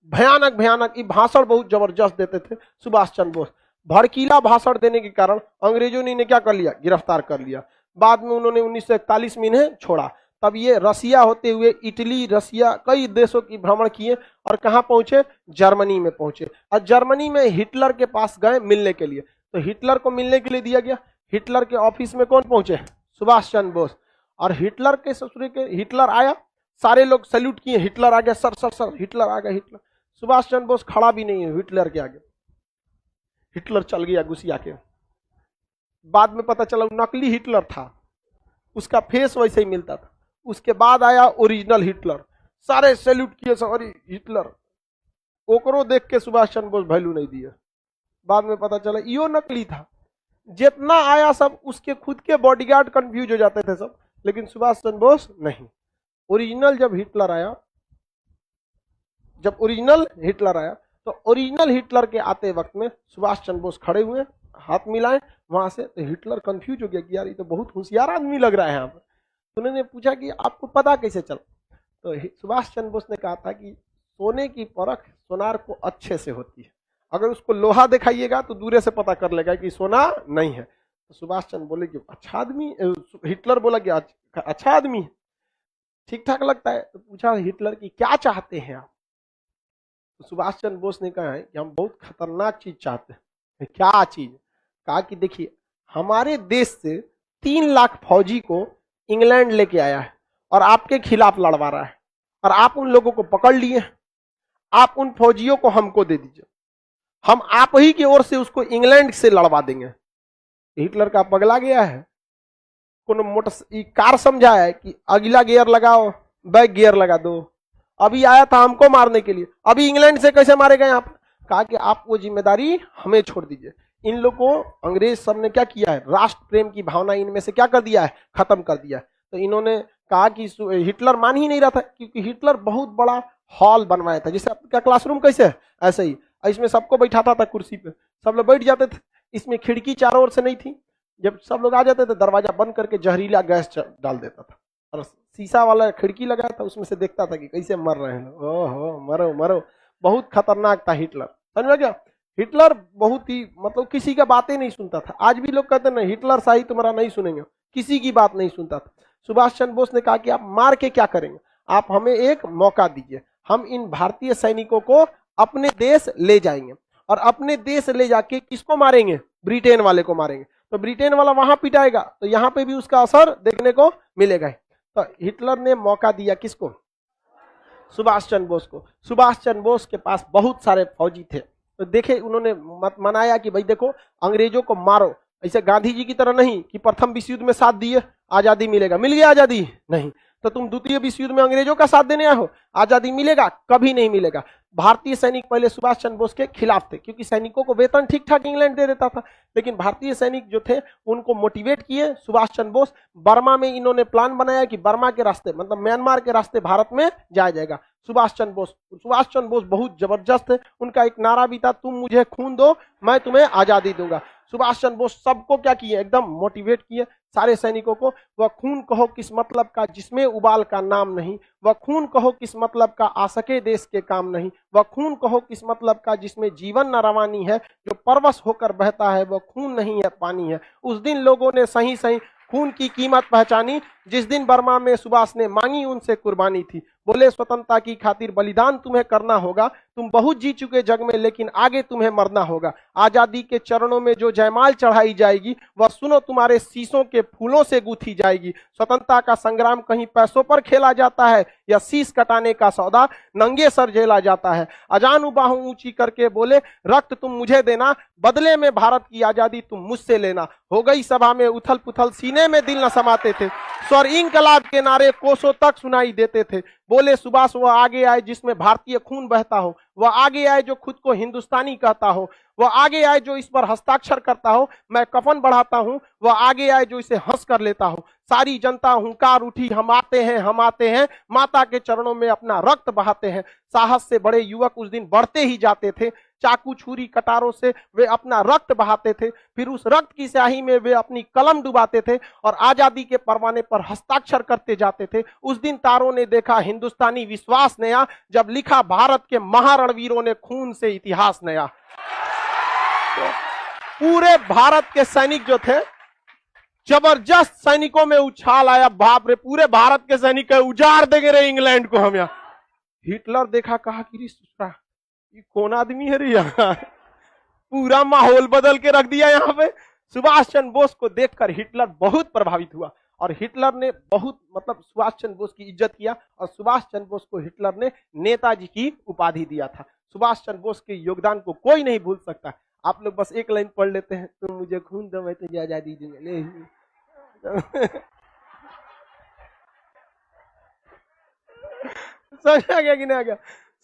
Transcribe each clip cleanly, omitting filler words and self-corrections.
भयानक भयानक ये भाषण बहुत जबरदस्त देते थे सुभाष चंद्र बोस। भड़कीला भाषण देने के कारण अंग्रेजों ने इन्हें क्या कर लिया, गिरफ्तार कर लिया। बाद में उन्होंने 1941 में इन्हें छोड़ा। तब ये रसिया होते हुए इटली, रसिया, कई देशों की भ्रमण किए और कहाँ पहुंचे, जर्मनी में पहुंचे। और जर्मनी में हिटलर के पास गए मिलने के लिए, तो हिटलर को मिलने के लिए दिया गया। हिटलर के ऑफिस में कौन पहुंचे, सुभाष चंद्र बोस। और हिटलर के ससुर के हिटलर आया, सारे लोग सैल्यूट किए, हिटलर आ गया, सर सर सर हिटलर आ गया। हिटलर, सुभाष चंद्र बोस खड़ा भी नहीं है हिटलर के आगे, हिटलर चल गया गुस्सिया के। बाद में पता चला नकली हिटलर था, उसका फेस वैसे ही मिलता था। उसके बाद आया ओरिजिनल हिटलर, सारे सैल्यूट किए, सॉरी हिटलर। ओकरो देख के सुभाष चंद्र बोस वैल्यू नहीं दिए। बाद में पता चला यो नकली था। जितना आया सब उसके खुद के बॉडीगार्ड कंफ्यूज हो जाते थे सब, लेकिन सुभाष चंद्र बोस नहीं। ओरिजिनल जब हिटलर आया, जब ओरिजिनल हिटलर आया तो ओरिजिनल हिटलर के आते वक्त में सुभाष चंद्र बोस खड़े हुए, हाथ मिलाए वहां से, तो हिटलर कंफ्यूज हो गया कि यार ये तो बहुत होशियार आदमी लग रहा है यहाँ पर। तो उन्होंने पूछा कि आपको पता कैसे चला, तो सुभाष चंद्र बोस ने कहा था कि सोने की परख सोनार को अच्छे से होती है, अगर उसको लोहा दिखाइएगा तो दूरे से पता कर लेगा कि सोना नहीं है। तो सुभाष चंद्र बोले कि अच्छा आदमी, हिटलर बोला कि अच्छा आदमी है, ठीक ठाक लगता है। तो पूछा हिटलर की क्या चाहते हैं आप, तो सुभाष चंद्र बोस ने कहा है कि हम बहुत खतरनाक चीज चाहते हैं। क्या चीज, कहा कि देखिए हमारे देश से 3 लाख फौजी को इंग्लैंड लेके आया है और आपके खिलाफ लड़वा रहा है, और आप उन लोगों को पकड़ लिए, आप उन फौजियों को हमको दे दीजिए, हम आप ही की ओर से उसको इंग्लैंड से लड़वा देंगे। हिटलर का पगला गया है, कोनो मोटर कार समझा है कि अगला गियर लगाओ, बैक गियर लगा दो। अभी आया था हमको मारने के लिए, अभी इंग्लैंड से कैसे मारे गए आप। कहा कि आप वो जिम्मेदारी हमें छोड़ दीजिए। इन लोगों को अंग्रेज सब ने क्या किया है, राष्ट्र प्रेम की भावना इनमें से क्या कर दिया है, खत्म कर दिया है। तो इन्होंने कहा कि हिटलर मान ही नहीं रहा था, क्योंकि हिटलर बहुत बड़ा हॉल बनवाया था, जैसे आपका क्लासरूम कैसे है ऐसे ही, इसमें सबको बैठाता था कुर्सी पे, सब लोग बैठ जाते थे। इसमें खिड़की चारों ओर से नहीं थी, जब सब लोग आ जाते थे दरवाजा बंद करके जहरीला गैस डाल देता था, और शीशा वाला खिड़की लगाया था, उसमें से देखता था कि कैसे मर रहे हैं। ओहो मरो मरो, बहुत खतरनाक था हिटलर, समझ में क्या। हिटलर बहुत ही मतलब किसी का बातें नहीं सुनता था। आज भी लोग कहते हैं हिटलर शाही तुम्हारा नहीं सुनेंगे, किसी की बात नहीं सुनता था। सुभाष चंद्र बोस ने कहा कि आप मार के क्या करेंगे, आप हमें एक मौका दीजिए, हम इन भारतीय सैनिकों को अपने देश ले जाएंगे, और अपने देश ले जाके किसको मारेंगे, ब्रिटेन वाले को मारेंगे। तो ब्रिटेन वाला वहां पिटाएगा तो यहाँ पे भी उसका असर देखने को मिलेगा। तो हिटलर ने मौका दिया किसको, सुभाष चंद्र बोस को। सुभाष चंद्र बोस के पास बहुत सारे फौजी थे, तो देखे उन्होंने मनाया कि भाई देखो अंग्रेजों को मारो, ऐसे गांधी जी की तरह नहीं कि प्रथम विश्व युद्ध में साथ दिए आजादी मिलेगा, मिल गया आजादी नहीं, तो तुम द्वितीय विश्व युद्ध में अंग्रेजों का साथ देने आए हो, आजादी मिलेगा, कभी नहीं मिलेगा। भारतीय सैनिक पहले सुभाष चंद्र बोस के खिलाफ थे, क्योंकि सैनिकों को वेतन ठीक ठाक इंग्लैंड दे देता था, लेकिन भारतीय सैनिक जो थे उनको मोटिवेट किए सुभाष चंद्र बोस। बर्मा में इन्होंने प्लान बनाया कि बर्मा के रास्ते मतलब म्यांमार के रास्ते भारत में जाया जाएगा। सुभाष चंद्र बोस बहुत जबरदस्त है, उनका एक नारा भी था, तुम मुझे खून दो मैं तुम्हें आजादी दूंगा। सुभाष चंद्र बोस सबको क्या किए, एकदम मोटिवेट किए सारे सैनिकों को। वह खून कहो किस मतलब का जिसमें उबाल का नाम नहीं, वह खून कहो किस मतलब का आ सके देश के काम नहीं, वह खून कहो किस मतलब का जिसमें जीवन न रवानी है, जो परवश होकर बहता है वह खून नहीं है पानी है। उस दिन लोगों ने सही सही खून की कीमत पहचानी, जिस दिन बर्मा में सुभाष ने मांगी उनसे कुर्बानी थी। बोले स्वतंत्रता की खातिर बलिदान तुम्हें करना होगा, तुम बहुत जी चुके जग में लेकिन आगे तुम्हें मरना होगा। आजादी के चरणों में जो जयमाल चढ़ाई जाएगी वह सुनो तुम्हारे शीशों के फूलों से गूंथी जाएगी। स्वतंत्रता का संग्राम कहीं पैसों पर खेला जाता है या शीश कटाने का सौदा नंगे सर झेला जाता है। अजान बाहों ऊंची करके बोले रक्त तुम मुझे देना, बदले में भारत की आजादी तुम मुझसे लेना। हो गई सभा में उथल पुथल, सीने में दिल न समाते थे, स्वर इंकलाब के नारे कोसों तक सुनाई देते थे। बोले सुभाष वह आगे आए जिसमें भारतीय खून बहता हो, वह आगे आए जो खुद को हिंदुस्तानी कहता हो, वह आगे आए जो इस पर हस्ताक्षर करता हो, मैं कफन बढ़ाता हूं, वह आगे आए जो इसे हंस कर लेता हो। सारी जनता हुंकार उठी, हम आते हैं, हम आते हैं, माता के चरणों में अपना रक्त बहाते हैं। साहस से बड़े युवक उस दिन बढ़ते ही जाते थे, चाकू छुरी कटारों से वे अपना रक्त बहाते थे, फिर उस रक्त की स्याही में वे अपनी कलम डुबाते थे और आजादी के परवाने पर हस्ताक्षर करते जाते थे। उस दिन तारों ने देखा हिंदुस्तानी विश्वास नया, जब लिखा भारत के महारणवीरों ने खून से इतिहास नया। तो पूरे भारत के सैनिक जो थे, जबरदस्त सैनिकों में उछाल आया, बाप रे पूरे भारत के सैनिक उजाड़ देंगे रे इंग्लैंड को हम। यहाँ हिटलर देखा, कहा कि ये कौन आदमी है रे, यहाँ पूरा माहौल बदल के रख दिया यहाँ पे। सुभाष चंद्र बोस को देखकर हिटलर बहुत प्रभावित हुआ और हिटलर ने बहुत मतलब सुभाष चंद्र बोस की इज्जत किया और सुभाष चंद्र बोस को हिटलर ने नेताजी की उपाधि दिया था। सुभाष चंद्र बोस के योगदान को कोई नहीं भूल सकता। आप लोग बस एक लाइन पढ़ लेते हैं, तुम मुझे खून दो मैं तुझे आजादी दूंगा। समझा गया कि नहीं आ गया?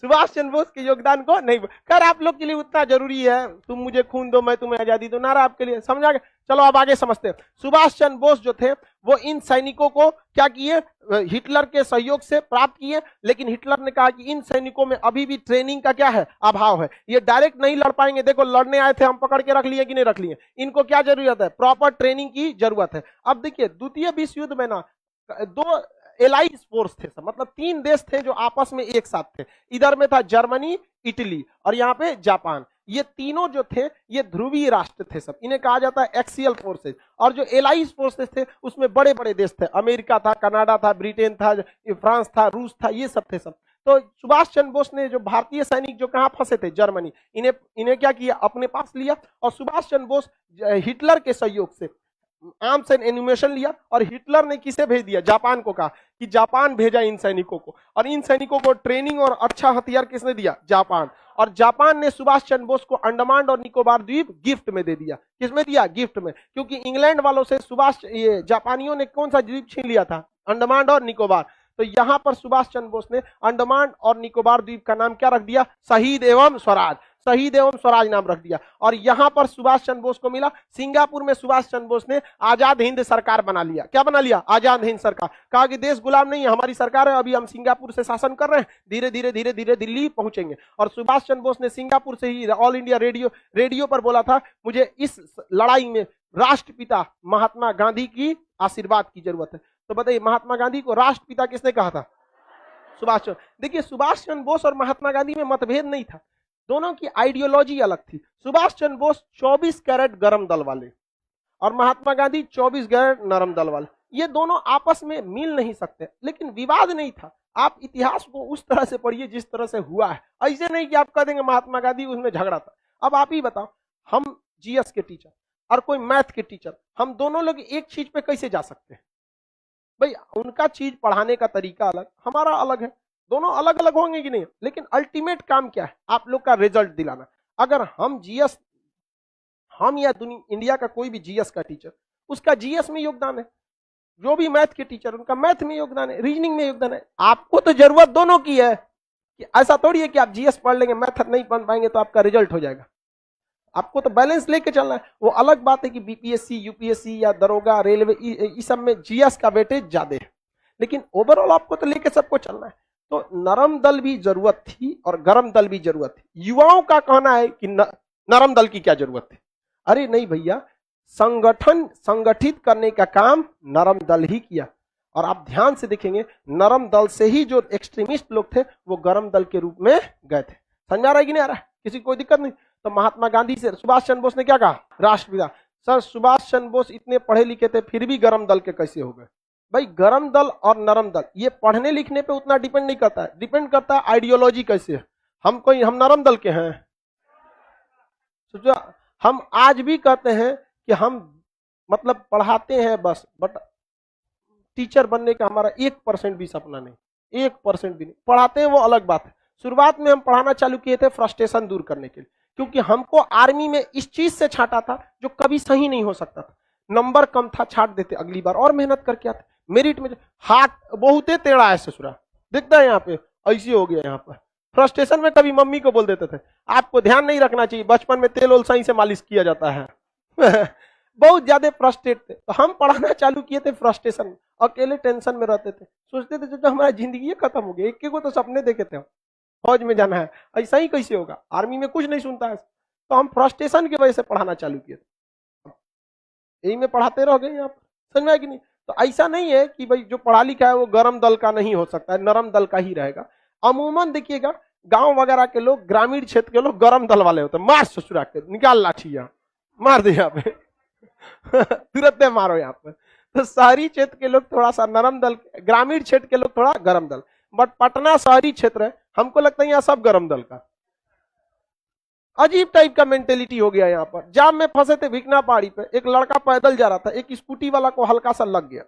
सुभाष चंद्र बोस के योगदान को नहीं, खैर आप लोग के लिए उतना जरूरी है, तुम मुझे खून दो मैं तुम्हें आजादी दो, नारा आपके लिए, समझा गया? चलो अब आगे समझते हैं। सुभाष चंद्र बोस जो थे वो इन सैनिकों को क्या किए, हिटलर के सहयोग से प्राप्त किए, लेकिन हिटलर ने कहा कि इन सैनिकों में अभी भी ट्रेनिंग का क्या है, अभाव है, ये डायरेक्ट नहीं लड़ पाएंगे। देखो लड़ने आए थे, हम पकड़ के रख लिए कि नहीं रख लिए, इनको क्या जरूरत है, प्रॉपर ट्रेनिंग की जरूरत है। अब देखिए द्वितीय विश्व युद्ध में ना दो एलाइज फोर्स थे सब, मतलब तीन देश थे जो आपस में एक साथ थे। इधर में था जर्मनी, इटली और यहाँ पे जापान। ये तीनों जो थे ये ध्रुवीय राष्ट्र थे सब, इन्हें कहा जाता है एक्सियल फोर्सेज। और जो एलाइज फोर्सेज थे उसमें बड़े बड़े देश थे, अमेरिका था, कनाडा था, ब्रिटेन था, फ्रांस था, रूस था, ये सब थे सब। तो सुभाष चंद्र बोस ने जो भारतीय सैनिक जो कहाँ फंसे थे, जर्मनी, इन्हें क्या किया, अपने पास लिया। और सुभाष चंद्र बोस हिटलर के सहयोग से आर्म्स एंड एनिमेशन लिया और हिटलर ने किसे भेज दिया, जापान को कहा कि जापान भेजा इन सैनिकों को, और इन सैनिकों को ट्रेनिंग और अच्छा हथियार किसने दिया, जापान। और जापान ने सुभाष चंद्र बोस को अंडमान और निकोबार द्वीप गिफ्ट में दे दिया। किसमें दिया, गिफ्ट में, क्योंकि इंग्लैंड वालों से ये जापानियों ने कौन सा द्वीप छीन लिया था, अंडमान और निकोबार। तो यहां पर सुभाष चंद्र बोस ने अंडमान और निकोबार द्वीप का नाम क्या रख दिया, शहीद एवं स्वराज, शहीद एवं स्वराज नाम रख दिया। और यहां पर सुभाष चंद्र बोस को मिला, सिंगापुर में सुभाष चंद्र बोस ने आजाद हिंद सरकार बना लिया। क्या बना लिया, आजाद हिंद सरकार। कहा कि देश गुलाम नहीं है, हमारी सरकार है, अभी हम सिंगापुर से शासन कर रहे हैं, धीरे धीरे धीरे धीरे दिल्ली पहुंचेंगे। और सुभाष चंद्र बोस ने सिंगापुर से ही ऑल इंडिया रेडियो पर बोला था, मुझे इस लड़ाई में राष्ट्रपिता महात्मा गांधी की आशीर्वाद की जरूरत है। तो बताइए महात्मा गांधी को राष्ट्रपिता किसने कहा था, सुभाष चंद्र। देखिए सुभाष चंद्र बोस और महात्मा गांधी में मतभेद नहीं था, दोनों की आइडियोलॉजी अलग थी। सुभाष चंद्र बोस 24 कैरेट गरम दल वाले और महात्मा गांधी 24 कैरेट नरम दल वाले, ये दोनों आपस में मिल नहीं सकते, लेकिन विवाद नहीं था। आप इतिहास को उस तरह से पढ़िए जिस तरह से हुआ है, ऐसे नहीं कि आप कह देंगे महात्मा गांधी उसमें झगड़ा था। अब आप ही बताओ, हम जीएस के टीचर और कोई मैथ के टीचर, हम दोनों लोग एक चीज पे कैसे जा सकते हैं भाई? उनका चीज पढ़ाने का तरीका अलग, हमारा अलग है, दोनों अलग अलग होंगे कि नहीं, लेकिन अल्टीमेट काम क्या है, आप लोग का रिजल्ट दिलाना। अगर हम जीएस, हम या इंडिया का कोई भी जीएस का टीचर, उसका जीएस में योगदान है, जो भी मैथ के टीचर उनका मैथ में योगदान है, रीजनिंग में योगदान है। आपको तो जरूरत दोनों की है, कि ऐसा थोड़ी है कि आप जीएस पढ़ लेंगे मैथ नहीं पढ़ पाएंगे तो आपका रिजल्ट हो जाएगा। आपको तो बैलेंस लेके चलना है। वो अलग बात है कि बीपीएससी, यूपीएससी या दरोगा, रेलवे, इस सब में जीएस का वेटेज ज्यादा है, लेकिन ओवरऑल आपको तो लेके सबको चलना है। तो नरम दल भी जरूरत थी और गरम दल भी जरूरत थी। युवाओं का कहना है कि नरम दल की क्या जरूरत थी, अरे नहीं भैया, संगठित करने का काम नरम दल ही किया। और आप ध्यान से देखेंगे नरम दल से ही जो एक्सट्रीमिस्ट लोग थे वो गरम दल के रूप में गए थे। समझा रहा है कि नहीं आ रहा है, किसी को कोई दिक्कत नहीं। तो महात्मा गांधी से सुभाष चंद्र बोस ने क्या कहा, राष्ट्रपिता। सर सुभाष चंद्र बोस इतने पढ़े लिखे थे फिर भी गरम दल के कैसे हो गए? भाई गरम दल और नरम दल ये पढ़ने लिखने पे उतना डिपेंड नहीं करता है, डिपेंड करता है आइडियोलॉजी कैसे है। हम नरम दल के हैं, हम आज भी कहते हैं कि हम मतलब पढ़ाते हैं बस, बट टीचर बनने का हमारा 1% भी सपना नहीं, 1% भी नहीं। पढ़ाते हैं वो अलग बात है। शुरुआत में हम पढ़ाना चालू किए थे फ्रस्ट्रेशन दूर करने के लिए, क्योंकि हमको आर्मी में इस चीज से छांटा था जो कभी सही नहीं हो सकता था। नंबर कम था, छाट देते, अगली बार और मेहनत करके आते। मेरिट में हाथ बहुत टेढ़ा है ससुरा, दिखता है यहाँ पे, ऐसे हो गया यहाँ पर फ्रस्ट्रेशन में कभी मम्मी को बोल देते थे आपको ध्यान नहीं रखना चाहिए, बचपन में तेल ओल सही से मालिश किया जाता है। बहुत ज्यादा फ्रस्ट्रेट थे, तो हम पढ़ाना चालू किए थे फ्रस्ट्रेशन में, अकेले टेंशन में रहते थे, सोचते थे जब हमारा जिंदगी खत्म हो गई, एक को तो सपने देखे थे फौज में जाना है, ऐसा ही कैसे होगा, आर्मी में कुछ नहीं सुनता है, तो हम फ्रस्ट्रेशन की वजह से पढ़ाना चालू किए थे, यही में पढ़ाते रह गए यहाँ पर, समझ में आया कि नहीं। तो ऐसा नहीं है कि भाई जो पढ़ा लिखा है वो गरम दल का नहीं हो सकता है, नरम दल का ही रहेगा। अमूमन देखिएगा गांव वगैरह के लोग, ग्रामीण क्षेत्र के लोग गरम दल वाले होते हैं, मार ससुरा के निकाल लाठी यहाँ मार दे यहाँ पे तुरंत मारो यहाँ पे। तो शहरी क्षेत्र के लोग थोड़ा सा नरम दल, ग्रामीण क्षेत्र के लोग थोड़ा गरम दल, बट पटना शहरी क्षेत्र है, हमको लगता है यहाँ सब गरम दल का। अजीब टाइप का मेंटेलिटी हो गया यहाँ पर। जाम में फंसे थे भिकना पहाड़ी पे, एक लड़का पैदल जा रहा था, एक स्कूटी वाला को हल्का सा लग गया,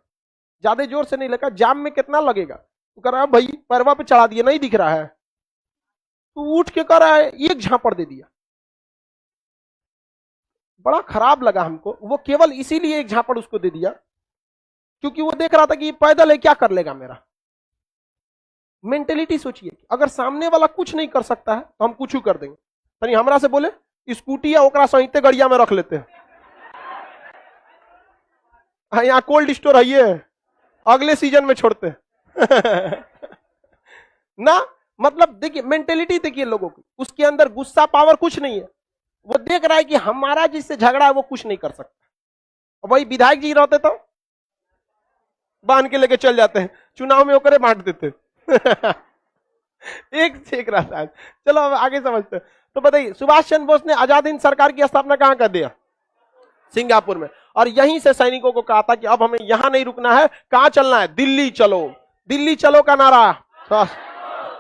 ज्यादा जोर से नहीं लगा, जाम में कितना लगेगा, तो कह रहा है भाई पैरवा पे चढ़ा दिया नहीं दिख रहा है, तो उठ के कह रहा है एक झापड़ दे दिया। बड़ा खराब लगा हमको, वो केवल इसीलिए एक झापड़ उसको दे दिया क्योंकि वो देख रहा था कि ये पैदल है क्या कर लेगा मेरा। मेंटेलिटी सोचिए, अगर सामने वाला कुछ नहीं कर सकता है तो हम कुछ कर देंगे। तनी हमरा से बोले स्कूटी या ओकरा सहित गड़िया में रख लेते हैं, हाँ यहाँ कोल्ड स्टोर है ये, अगले सीजन में छोड़ते ना। मतलब देखिए मेंटेलिटी देखिए लोगों की, उसके अंदर गुस्सा पावर कुछ नहीं है, वो देख रहा है कि हमारा जिससे झगड़ा है वो कुछ नहीं कर सकता। वही विधायक जी रहते तो बांध के लेके चल जाते हैं, चुनाव में ओकरे बांट देते एक से एक रहता है। चलो अब आगे समझते हैं। तो बताइए सुभाष चंद्र बोस ने आजाद हिंद सरकार की स्थापना कहां कर दिया? सिंगापुर में। और यहीं से सैनिकों को कहा था कि अब हमें यहां नहीं रुकना है, कहां चलना है? दिल्ली चलो। दिल्ली चलो का नारा,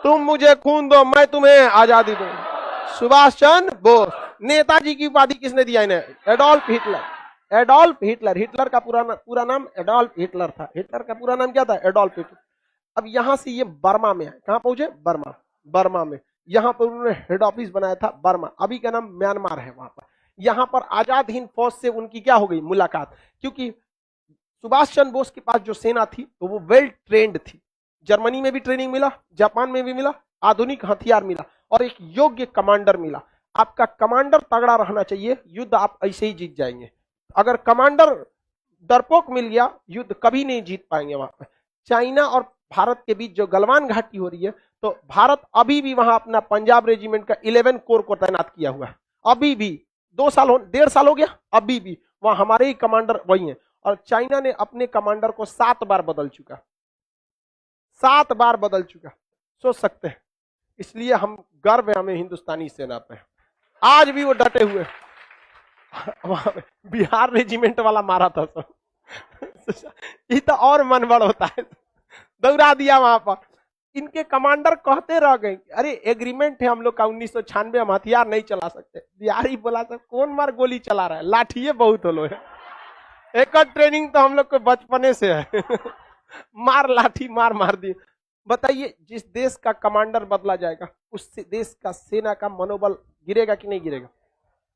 तुम मुझे खून दो मैं तुम्हें आजादी दूं। सुभाष चंद्र बोस। नेताजी की उपाधि किसने दिया इन्हें? Adolf Hitler. Adolf Hitler, Hitler का पूरा नाम एडोल्फ हिटलर था। हिटलर का पूरा नाम क्या था? Adolf Hitler. अब यहां से ये बर्मा में आए, कहां पहुंचे? बर्मा। बर्मा में यहां पर उन्होंने हेड ऑफिस बनाया था बर्मा, अभी का नाम म्यांमार है। वहां पर यहां पर आजाद हिंद फौज से उनकी क्या हो गई? मुलाकात। क्योंकि सुभाष चंद्र बोस के पास जो सेना थी तो वो वेल ट्रेंड थी, जर्मनी में भी ट्रेनिंग मिला, जापान में भी मिला, आधुनिक हथियार मिला और एक योग्य कमांडर मिला। आपका कमांडर तगड़ा रहना चाहिए, युद्ध आप ऐसे ही जीत जाएंगे। अगर कमांडर डरपोक मिल गया, युद्ध कभी नहीं जीत पाएंगे। वहां पर चाइना और भारत के बीच जो गलवान घाटी हो रही है, तो भारत अभी भी वहां अपना पंजाब रेजिमेंट का 11 कोर को तैनात किया हुआ है। अभी भी 1.5 साल हो गया, अभी भी वहां हमारे ही कमांडर वही है। और चाइना ने अपने कमांडर को 7 बार बदल चुका, 7 बार बदल चुका, सोच सकते हैं। इसलिए हम गर्व है हमें हिंदुस्तानी सेना पे, आज भी वो डटे हुए। बिहार रेजिमेंट वाला मारा था सब ये तो और मन बड़ होता है, दौड़ा दिया वहां पर। इनके कमांडर कहते रह गए, अरे एग्रीमेंट है हम लोग का 1996, हम हथियार नहीं चला सकते। बिहारी बोला था कौन मार गोली चला रहा है, लाठिए बहुत हो लो है। एक ट्रेनिंग तो हम लोग को बचपने से है मार लाठी मार दी। बताइए जिस देश का कमांडर बदला जाएगा उस देश का सेना का मनोबल गिरेगा कि नहीं गिरेगा?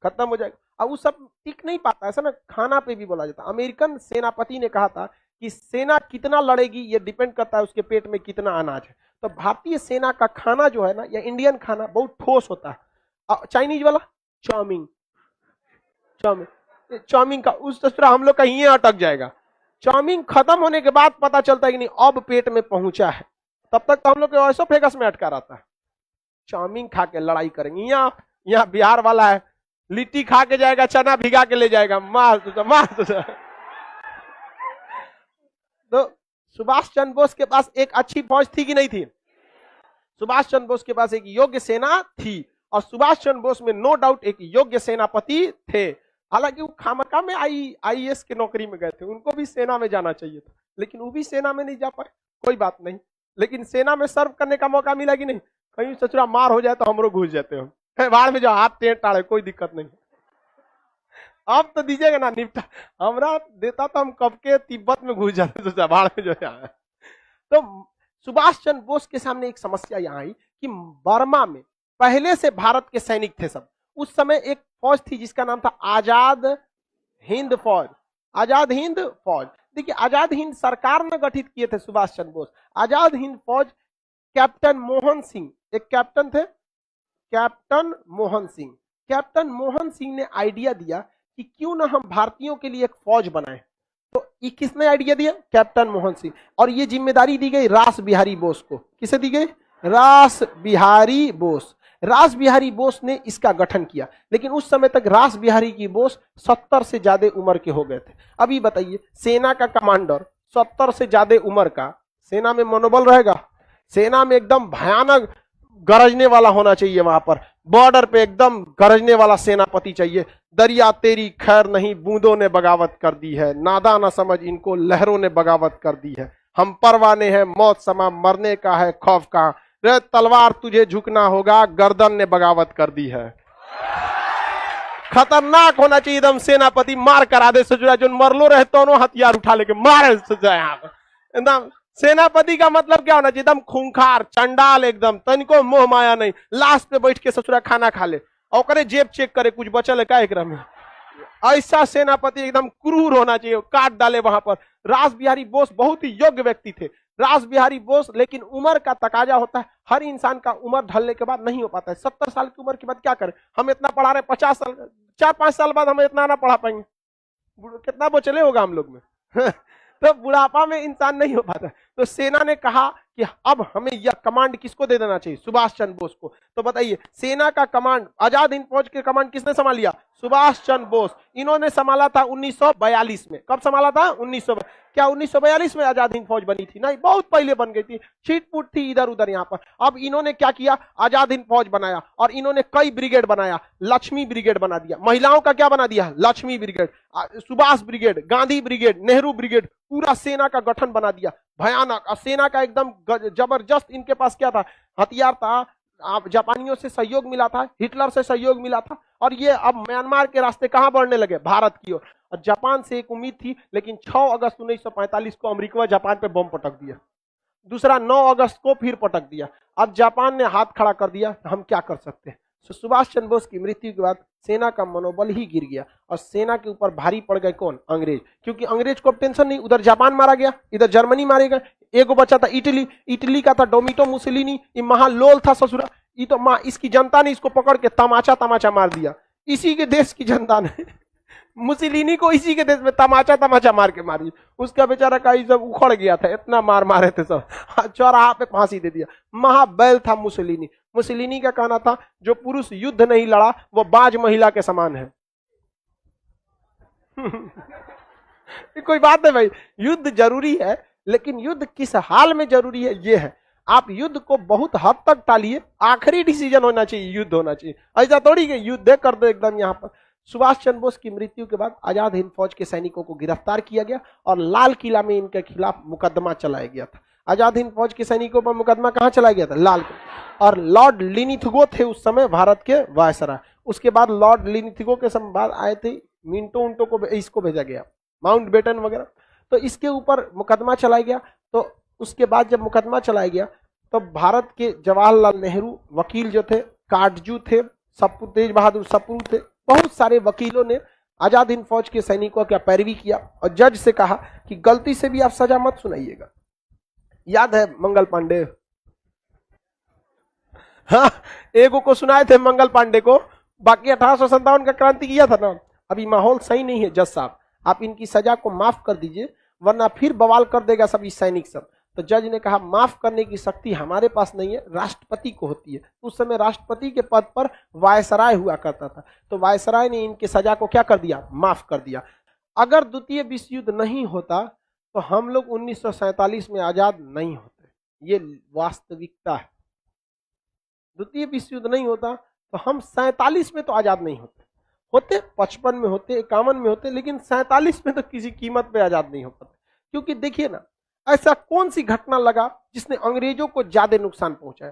खत्म हो जाएगा। अब वो सब टिक नहीं पाता, ऐसा ना खाना पे भी बोला जाता। अमेरिकन सेनापति ने कहा था कि सेना कितना लड़ेगी ये डिपेंड करता है उसके पेट में कितना अनाज है। तो भारतीय सेना का खाना जो है ना, या इंडियन खाना बहुत ठोस होता है। चाइनीज वाला चाउमीन, चाउमीन का उस तरह हम लोग का ही अटक जाएगा। चाउमीन खत्म होने के बाद पता चलता है कि नहीं अब पेट में पहुंचा है, तब तक तो हम लोग ऐसा फेगस में अटका रहता है। चाउमीन खा के लड़ाई करेंगे। यहाँ बिहार वाला है, लिट्टी खा के जाएगा, चना भिगा के ले जाएगा, मार तो सुभाष चंद्र बोस के पास एक अच्छी फौज थी कि नहीं थी? सुभाष चंद्र बोस के पास एक योग्य सेना थी, और सुभाष चंद्र बोस में नो डाउट एक योग्य सेनापति थे। हालांकि वो खामखा में आईएएस की नौकरी में गए थे, उनको भी सेना में जाना चाहिए था, लेकिन वो भी सेना में नहीं जा पाए। कोई बात नहीं, लेकिन सेना में सर्व करने का मौका मिला कि नहीं? कहीं सचुरा मार हो जाए तो हम लोग घुस जाते हो, बाहर में जाओ, हाथ टेढ़ टाड़े, कोई दिक्कत नहीं। अब तो दीजिएगा ना निपटा, हमरा देता तो हम कब के तिब्बत में घुस जाते, तो बाहर में जो है। तो सुभाष चंद्र बोस के सामने एक समस्या यहाँ आई कि बर्मा में पहले से भारत के सैनिक थे सब। उस समय एक फौज थी जिसका नाम था आजाद हिंद फौज। आजाद हिंद फौज, देखिए आजाद हिंद सरकार ने गठित किए थे सुभाष चंद्र बोस। आजाद हिंद फौज कैप्टन मोहन सिंह एक कैप्टन थे, कैप्टन मोहन सिंह। कैप्टन मोहन सिंह ने आइडिया दिया कि क्यों ना हम भारतीयों के लिए एक फौज बनाएं। तो ये किसने आइडिया दिया? कैप्टन मोहन सिंह। और ये जिम्मेदारी दी गई रास बिहारी बोस को। किसे दी गई? रास बिहारी बोस। रास बिहारी बोस ने इसका गठन किया, लेकिन उस समय तक रास बिहारी की बोस 70 से ज्यादा उम्र के हो गए थे। अभी बताइए, सेना का कमांडर 70 से ज्यादा उम्र का, सेना में मनोबल रहेगा? सेना में एकदम भयानक गरजने वाला होना चाहिए, वहां पर बॉर्डर पे एकदम गरजने वाला सेनापति चाहिए। दरिया तेरी खैर नहीं, बूंदों ने बगावत कर दी है, नादा ना समझ इनको, लहरों ने बगावत कर दी है। हम परवाने हैं, मौत समा मरने का है खौफ का, रे तलवार तुझे झुकना होगा, गर्दन ने बगावत कर दी है। खतरनाक होना चाहिए एकदम सेनापति, मार करा दे सजुरा, जो मरलो रहे दोनों हथियार उठा लेके मारे सजा यहाँ पर। एकदम सेनापति का मतलब क्या होना चाहिए? एकदम खूंखार, चंडाल, एकदम तनिको मोह माया नहीं, लाश पे बैठ के ससुरा खाना खा ले और करे जेब चेक करे कुछ बचल है क्या एकरा में। ऐसा सेनापति एकदम क्रूर होना चाहिए, काट डाले वहां पर। रास बिहारी बोस बहुत ही योग्य व्यक्ति थे, रास बिहारी बोस। लेकिन उम्र का तकाजा होता है, हर इंसान का उम्र ढलने के बाद नहीं हो पाता है। 70 साल की उम्र के बाद क्या करें? हम इतना पढ़ा रहे, 50 साल, 4-5 साल बाद हम इतना ना पढ़ा पाएंगे, कितना बचले होगा हम लोग में। तो बुढ़ापा में इंसान नहीं हो पाता। तो सेना ने कहा कि अब हमें यह कमांड किसको दे देना चाहिए? सुभाष चंद्र बोस को। तो बताइए, सेना का कमांड, आजाद हिंद फौज के कमांड किसने संभाल लिया? सुभाष चंद्र बोस। इन्होंने संभाला था 1942 में। कब संभाला था? 1942। क्या 1942 में आजाद हिंद फौज बनी थी? नहीं, बहुत पहले बन गई थी, छीटपुट थी इधर उधर यहाँ पर। अब इन्होंने क्या किया? आजाद हिंद फौज बनाया और इन्होंने कई ब्रिगेड बनाया। लक्ष्मी ब्रिगेड बना दिया, महिलाओं का क्या बना दिया? Lakshmi brigade, Subhash brigade, Gandhi brigade, Nehru brigade, पूरा सेना का गठन बना दिया, भयानक। और सेना का एकदम जबरदस्त इनके पास क्या था? हथियार था। जापानियों से सहयोग मिला था, हिटलर से सहयोग मिला था, और ये अब म्यांमार के रास्ते कहां बढ़ने लगे? भारत की ओर। और जापान से एक उम्मीद थी, लेकिन 6 अगस्त 1945 को अमेरिका जापान पे बम पटक दिया। दूसरा 9 अगस्त को फिर पटक दिया। अब जापान ने हाथ खड़ा कर दिया, हम क्या कर सकते हैं। सुभाष चंद्र बोस की मृत्यु के बाद सेना का मनोबल ही गिर गया और सेना के ऊपर भारी पड़ गए कौन? अंग्रेज। क्योंकि अंग्रेज को अब टेंशन नहीं, उधर जापान मारा गया, इधर जर्मनी मारे गए, एगो बचा था इटली, इटली का था डोमिटो मुसोलिनी, ये महालोल था ससुरा। ये तो मां, इसकी जनता ने इसको पकड़ के तमाचा तमाचा मार दिया, इसी के देश की जनता ने। मुसोलिनी को इसी के देश में तमाचा तमाचा मार के मारी। उसका बेचारा का सब उखड़ गया था, इतना मार मारे थे सब, चौराहा पे फांसी दे दिया। महाबैल था मुसोलिनी। मुसोलिनी का कहना था, जो पुरुष युद्ध नहीं लड़ा वो बाज महिला के समान है। कोई बात है भाई, युद्ध जरूरी है, लेकिन युद्ध किस हाल में जरूरी है ये है। आप युद्ध को बहुत हद तक टालिए, आखिरी डिसीजन होना चाहिए, युद्ध होना चाहिए। ऐसा थोड़ी कि युद्ध कर दो एकदम। यहाँ पर सुभाष चंद्र बोस की मृत्यु के बाद आजाद हिंद फौज के सैनिकों को गिरफ्तार किया गया और लाल किला में इनके खिलाफ मुकदमा चलाया गया था। आजाद हिंद फौज के सैनिकों पर मुकदमा कहां चलाया गया था? लाल किला। और लॉर्ड लिनिथगो थे उस समय भारत के वायसराय। उसके बाद लॉर्ड लिनिथगो के समय बाद आए थे मिंटो उंटो को, इसको भेजा गया, माउंट बेटन वगैरह। तो इसके ऊपर मुकदमा चलाया गया। तो उसके बाद जब मुकदमा चलाया गया तो भारत के जवाहरलाल नेहरू वकील जो थे, काटजू थे, तेज बहादुर सप्रू थे, बहुत सारे वकीलों ने आजाद हिंद फौज के सैनिकों का पैरवी किया और जज से कहा कि गलती से भी आप सजा मत सुनाइएगा। याद है मंगल पांडे? हाँ, एगो को सुनाए थे मंगल पांडे को, बाकी 1857 का क्रांति किया था ना। अभी माहौल सही नहीं है जज साहब, आप इनकी सजा को माफ कर दीजिए वरना फिर बवाल कर देगा सभी सैनिक सब। तो जज ने कहा, माफ करने की शक्ति हमारे पास नहीं है, राष्ट्रपति को होती है। उस समय राष्ट्रपति के पद पर वायसराय हुआ करता था। तो वायसराय ने इनकी सजा को क्या कर दिया? माफ कर दिया। अगर द्वितीय विश्व युद्ध नहीं होता तो हम लोग 1947 में आजाद नहीं होते, ये वास्तविकता है। द्वितीय विश्व युद्ध नहीं होता तो हम 47 में तो आजाद नहीं होते, 55 में होते, 51 में होते, लेकिन 47 में तो किसी कीमत पे आजाद नहीं हो पाते। क्योंकि देखिए ना, ऐसा कौन सी घटना लगा जिसने अंग्रेजों को ज्यादा नुकसान पहुंचाया?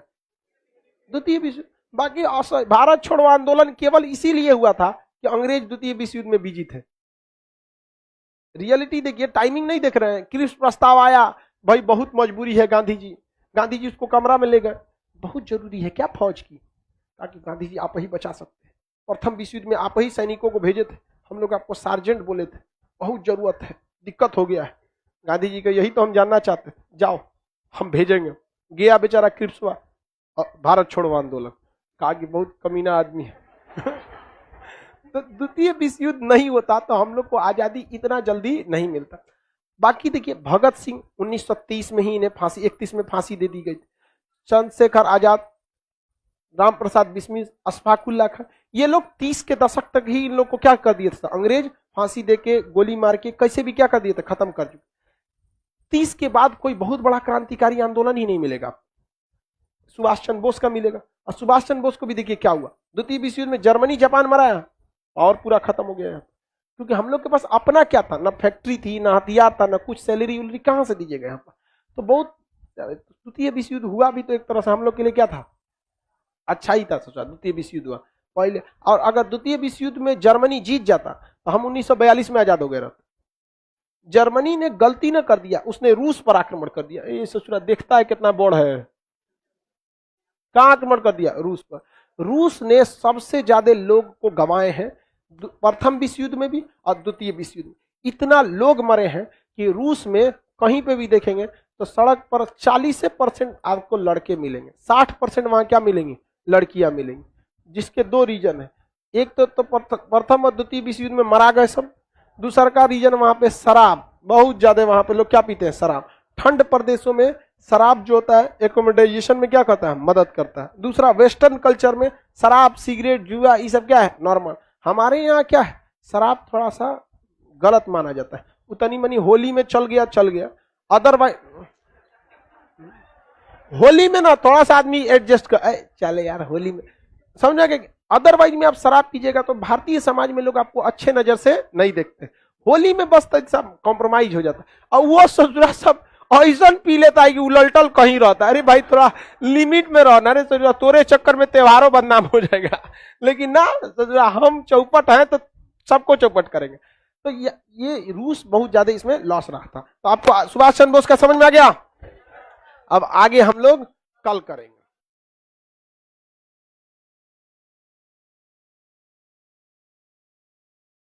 द्वितीय विश्व। बाकी भारत छोड़ो आंदोलन केवल इसीलिए हुआ था कि अंग्रेज द्वितीय विश्व युद्ध में बिजी थे। रियलिटी देखिए, टाइमिंग नहीं देख रहे हैं। क्रिप्स प्रस्ताव आया, भाई बहुत मजबूरी है, गांधी जी उसको कमरा में ले गए। बहुत जरूरी है क्या फौज की? ताकि गांधी जी आप ही बचा सकते हैं। प्रथम विश्व युद्ध में आप ही सैनिकों को भेजे थे, हम लोग आपको सार्जेंट बोले थे, बहुत जरूरत है, दिक्कत हो गया है। गांधी जी का यही तो हम जानना चाहते थे, जाओ हम भेजेंगे। गया बेचारा क्रिप्स हुआ भारत छोड़ो आंदोलन, कहा कि बहुत कमीना आदमी है। तो द्वितीय विश्व युद्ध नहीं होता तो हम लोग को आजादी इतना जल्दी नहीं मिलता। बाकी देखिए, भगत सिंह 1930 में ही इन्हें फांसी, 31 में फांसी दे दी गई। चंद्रशेखर आजाद, राम प्रसाद बिस्मिल, अशफाक उल्लाह खान, ये लोग 30 के दशक तक ही इन लोग को क्या कर दिए थे, अंग्रेज फांसी देके गोली मार के कैसे भी क्या कर दिए थे, खत्म कर चुके। 30 के बाद कोई बहुत बड़ा क्रांतिकारी आंदोलन ही नहीं मिलेगा, सुभाष चंद्र बोस का मिलेगा। और सुभाष चंद्र बोस को भी देखिए क्या हुआ, द्वितीय विश्व युद्ध में जर्मनी जापान मराया और पूरा खत्म हो गया। क्योंकि हम लोग के पास अपना क्या था, ना फैक्ट्री थी, ना हथियार था, ना कुछ सैलरी उलरी कहां से दीजिएगा यहाँ पर। तो बहुत द्वितीय विश्व युद्ध हुआ भी तो एक तरह से हम लोग के लिए क्या था, अच्छा ही था। सोचा द्वितीय विश्व युद्ध हुआ पहले, और अगर द्वितीय विश्व युद्ध में जर्मनी जीत जाता तो हम 1942 में आजाद हो गए रहते। जर्मनी ने गलती न कर दिया, उसने रूस पर आक्रमण कर दिया। ये सोचना, देखता है कितना बड़ है, कहां आक्रमण कर दिया, रूस पर। रूस ने सबसे ज्यादा लोग को गंवाए हैं, प्रथम विश्व युद्ध में भी और द्वितीय विश्व युद्ध में। इतना लोग मरे हैं कि रूस में कहीं पे भी देखेंगे तो सड़क पर 40% आपको लड़के मिलेंगे, 60% वहां क्या मिलेंगे, लड़कियां मिलेंगी। जिसके दो रीजन है, एक तो प्रथम और द्वितीय विश्व युद्ध में मरा गए सब, दूसरा का रीजन वहां पे शराब बहुत ज्यादा, वहां पे लोग क्या पीते हैं, शराब। ठंड प्रदेशों में शराब जो होता है एकोमोडाइजेशन में क्या करता है, मदद करता है। दूसरा, वेस्टर्न कल्चर में शराब, सिगरेट, जुआ, ये सब क्या है, नॉर्मल। हमारे यहाँ क्या है, शराब थोड़ा सा गलत माना जाता है। उतनी मनी होली में चल गया, अदरवाइज होली में ना थोड़ा सा आदमी एडजस्ट कर चले यार होली में, समझा कि अदरवाइज में आप शराब पीजिएगा तो भारतीय समाज में लोग आपको अच्छे नजर से नहीं देखते। होली में बस कॉम्प्रोमाइज हो जाता है। और वो ससुरा सब ऐसा पी लेता है कि उलटल कहीं रहता है। अरे भाई थोड़ा लिमिट में रहना रे ससुरा, तोरे चक्कर में त्योहारों बदनाम हो जाएगा। लेकिन ना ससुरा, हम चौपट हैं तो सबको चौपट करेंगे। तो ये रूस बहुत ज्यादा इसमें लॉस रहा था। तो आपको सुभाष चंद्र बोस का समझ में आ गया। अब आगे हम लोग कल करेंगे।